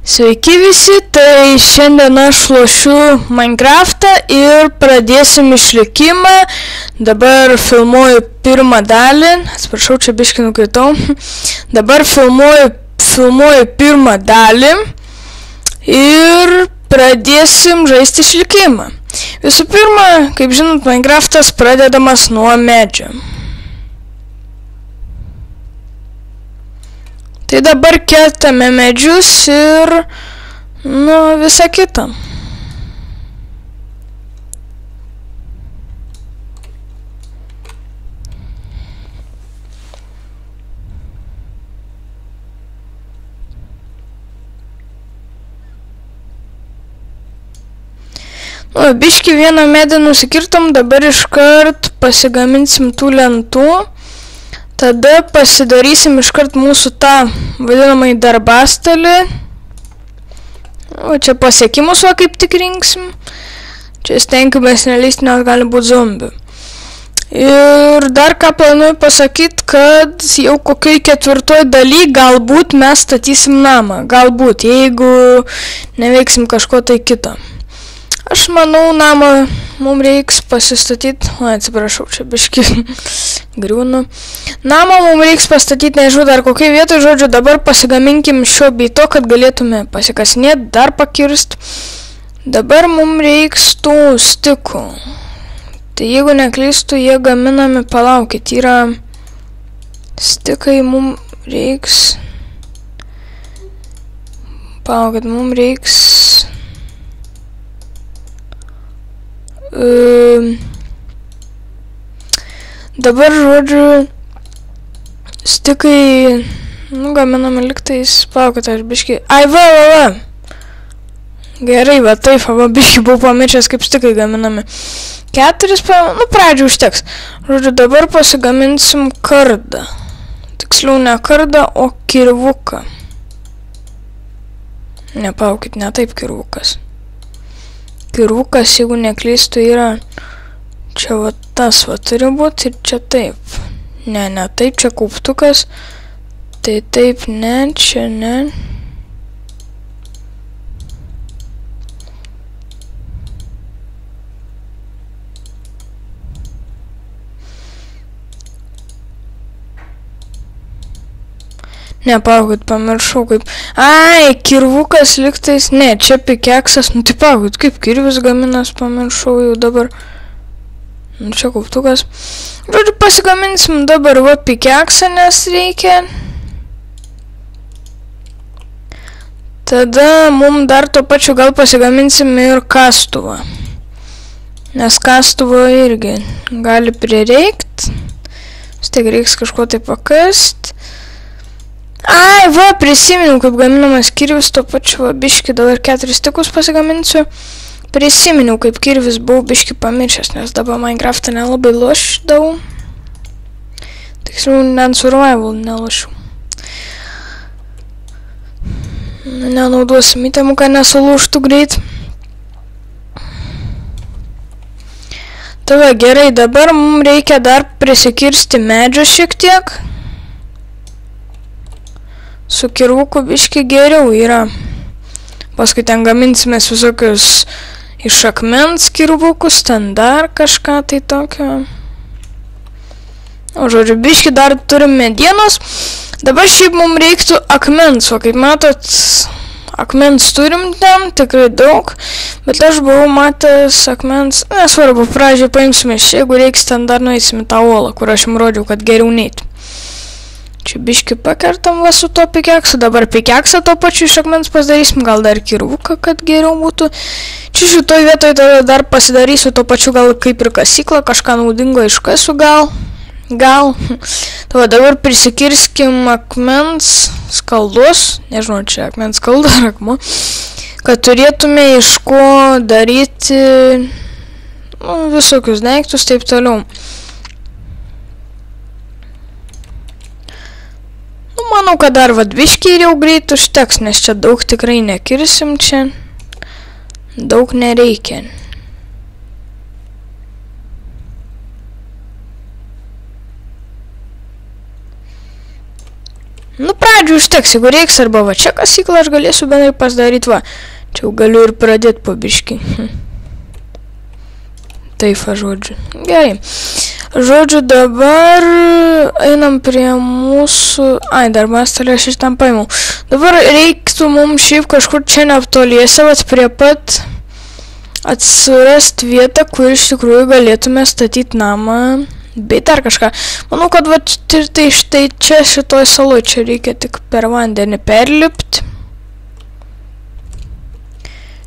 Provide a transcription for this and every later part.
Sveiki visi, tai šiandien aš lošiu Minecraftą ir pradėsim išlikimą. Dabar filmuoju pirmą dalį, atsiprašau, čia biškį nukritau. Dabar filmuoju pirmą dalį ir pradėsim žaisti išlikimą. Visų pirma, kaip žinot, Minecraftas pradedamas nuo medžio. Tai dabar kertame medžius ir, visą kitą. Biškį vieną medį nusikirtom, dabar iškart pasigaminsim tų lentų. Tada pasidarysim iškart mūsų tą vadinamąjį darbastalį. O čia pasiekimus kaip tik rinksim. Čia stenkimės nelysti, nes gali būti zombių. Ir dar ką planuoju pasakyti, kad jau kokioj 4 daly galbūt mes statysim namą. Galbūt, jeigu neveiksim kažko tai kito. Aš manau, namą mums reiks pasistatyti, atsiprašau, čia biškį griūnu. Namą mums reiks pastatyti, nežinau dar kokiai vietoj, žodžiu, dabar pasigaminkim šio bei to, kad galėtume pasikasinėti, dar pakirst. Dabar mums reiks tų stikų. Tai jeigu neklystu, jie gaminami, palaukit, yra stikai, mums reiks, palaukit, mums reiks, dabar, žodžiu, stikai, gaminami liktais, palaukit, aš biškį, va. Gerai, va taip, va biškį buvau pamiršęs, kaip stikai gaminami. 4, pradžių užteks. Žodžiu, dabar pasigaminsim kardą. Tiksliau, ne kardą, o kirvuką. Ne, palaukit, ne taip kirvukas. Kirvukas, jeigu neklystu, yra čia va tas va turi būti ir čia taip. Ne, taip, čia kauptukas. Tai taip, ne, čia ne. Ne, palaukit, pamiršau kaip. Kirvukas liktais, ne, čia pikeksas, tai palaukit, kaip kirvis gaminas, pamiršau jau dabar. Čia kauptukas. Žodžiu, pasigaminsim dabar va pikeksą, nes reikia. Tada mums dar to pačiu gal pasigaminsim ir kastuvą. Nes kastuvo irgi gali prireikt. Vis tiek reiks kažko tai pakast. Va, prisiminiau, kaip gaminamas kirvis, to pačiu, biškį dabar 4 stikus pasigaminsiu. Prisiminiau, kaip kirvis buvau biškį pamiršęs, nes dabar Minecraftą nelabai lošdavau. Tiksliau, net survival nelošiu. Nenaudosim itemų, kad nesulūžtų greit. Tada gerai, dabar mums reikia dar prisikirsti medžio šiek tiek. Su kirvuku biškį geriau yra. Paskui ten gaminsimės visokius iš akmens kirvukus, ten dar kažką tai tokio. O žodžiu, biškį dar turim medienos. Dabar šiaip mums reiktų akmens, o kaip matot, akmens turim ten, tikrai daug. Bet aš buvau matęs akmens, nesvarbu, pradžiai paimsime čia, jeigu reiks ten dar nueisim į tą uolą, kur aš jums rodžiau, kad geriau neit. Čia biškį pakertam va su to pikeksu, dabar pikeksą to pačiu iš akmens pasidarysim, gal dar kirvuką, kad geriau būtų. Čia šitoj vietoj dar pasidarysiu to pačiu gal kaip ir kasyklą, kažką naudingo iškasiu gal. Tava dabar prisikirskim akmens skaldus, nežinau, čia akmens skalda ar akmuo, kad turėtume iš ko daryti visokius daiktus, taip toliau. Manau, kad dar biškį ir jau greit užteks, nes čia daug tikrai nekirsim, čia daug nereikia. Nu, pradžių užteks, jeigu reiks, arba va čia kasyklą aš galėsiu bendrai pasidaryti, va. Čia jau galiu ir pradėti po biškį. Taip, žodžiu. Gerai. Žodžiu, dabar einam prie mūsų... Ai, dar mastelę aš iš tam paimau. Dabar reiktų mums šiaip kažkur čia netoliese, vat prie pat atsirast vietą, kur iš tikrųjų galėtume statyti namą, bei dar kažką. Manau, kad va tai štai čia šitoj saloj, čia reikia tik per vandenį perlipti.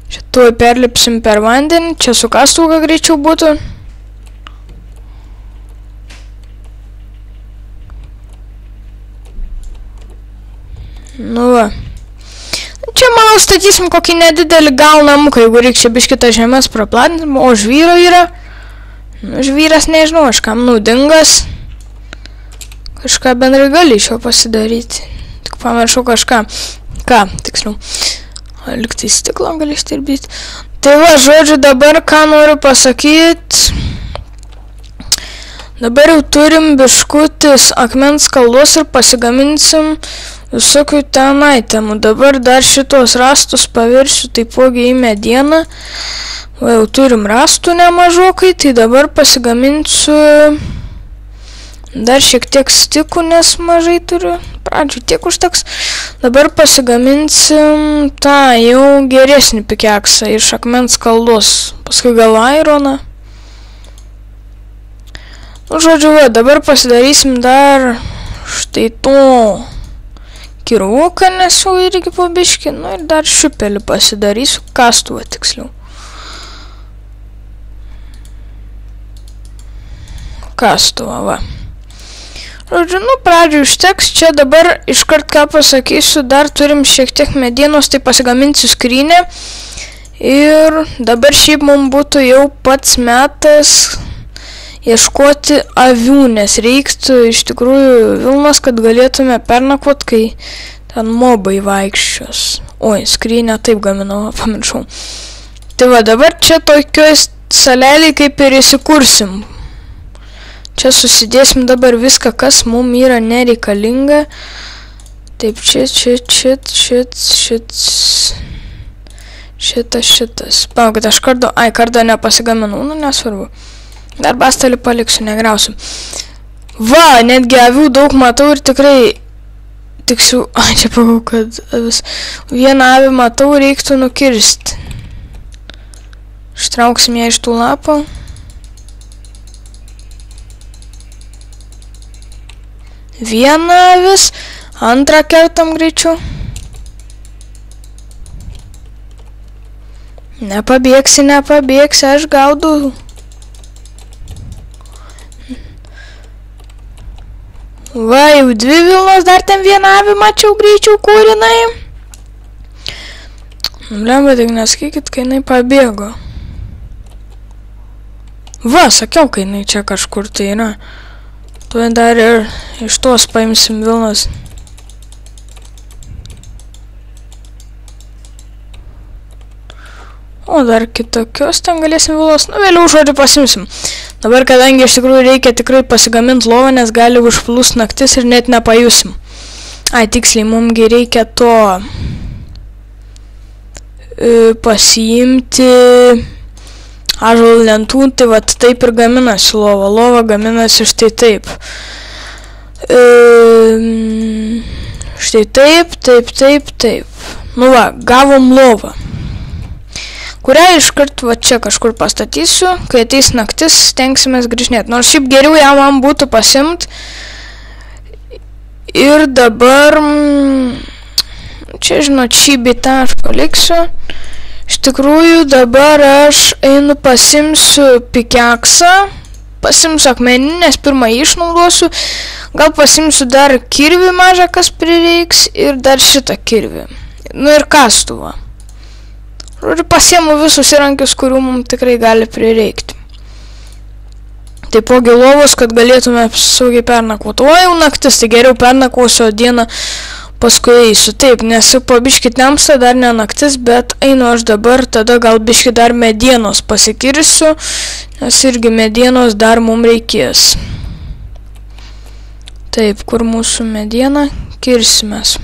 Šitoj perlipsim per vandenį, čia su kastuvu greičiau būtų. Nu va. Čia, manau, statysim kokį nedidelį gal namuką, jeigu reikia čia biškitą žemės praplatinti, o žvyro yra. Nu, žvyras nežinau, aš kam naudingas. Kažką bendrai gali iš jo pasidaryti. Tik pamiršau kažką. Ką, tiksliau. Liktai stiklą gali ištirpdyti. Tai va, žodžiu, dabar ką noriu pasakyti. Dabar jau turim biškutis akmens kaldos ir pasigaminsim visokių ten itemų. Dabar dar šitos rastus pavirsiu taipogi į medieną. Va, jau turim rastų nemažokai, tai dabar pasigaminsiu dar šiek tiek stikų, nes mažai turiu. Pradžiui tiek užteks. Dabar pasigaminsim tą jau geresnį pikeksą iš akmens kaldos. Paskui gal ironą. Nu, žodžiu, va, dabar pasidarysim dar štai to kirvuką, nes jau irgi po biškį. Nu ir dar šiupelį pasidarysiu, kastuvą tiksliau. Kastuvą, va. Žodžiu, nu, pradžiui užteks, čia dabar iškart ką pasakysiu, dar turim šiek tiek medienos, tai pasigaminsiu skrynę. Ir dabar šiaip mums būtų jau pats metas ieškoti avių, nes reiktų iš tikrųjų vilnos, kad galėtume pernakvot, kai ten mobai vaikščios. Oi, skrynę taip gaminau, pamiršau. Tai va, dabar čia tokioj saleliai kaip ir įsikursim. Čia susidėsim dabar viską, kas mums yra nereikalinga. Taip, šitas. Palaukit, aš kardo nepasigaminau, nu nesvarbu. Dar bastelį paliksiu, negriausiu. Va, netgi avių daug matau ir tikrai tiksiu, čia pagau, kad vieną avį matau, reiktų nukirsti. Ištrauksim ją iš tų lapų. Vieną avis, antrą kertam greičiau. Nepabėgsi, aš gaudau. Va, jau 2 vilnos, dar ten vieną avį mačiau greičiau, kur jinai. Blemba, tik neskykit, kai jinai pabėgo. Va, sakiau, kai jinai čia kažkur tai yra. Tuo dar ir iš tos paimsim vilnas. O dar kitokios ten galėsim vilnos. Nu, vėliau žodžiu pasimsim. Dabar, kadangi iš tikrųjų reikia tikrai pasigaminti lovą, nes gali užplūs naktis ir net nepajusim. Ai, tiksliai, mumgi reikia to pasiimti ąžuolų lentų, tai vat taip ir gaminasi lova. Lova gaminasi štai taip. Štai taip. Nu va, gavom lovą. Kurią iškart va čia kažkur pastatysiu, kai ateis naktis, stengsimės grįžinėti. Nors šiaip geriau ją man būtų pasimt. Ir dabar, čia žinot, šį bitą aš paliksiu. Iš tikrųjų, dabar aš einu pasimsiu pikeksą, pasimsiu akmeninį, nes pirmą išnaudosiu, gal pasimsiu dar kirvį mažą, kas prireiks, ir dar šitą kirvį. Nu ir kastuvą. Žodžiu, pasiemu visus įrankius, kurių mums tikrai gali prireikti. Taipogi lovos, kad galėtume saugiai pernakvoti. O jau naktis, tai geriau pernakvosiu, o dieną paskui eisiu. Taip, nes po biškį temsta, dar ne naktis, bet einu aš dabar, tada gal biškį dar medienos pasikirsiu, nes irgi medienos dar mums reikės. Taip, kur mūsų mediena? kirsimės.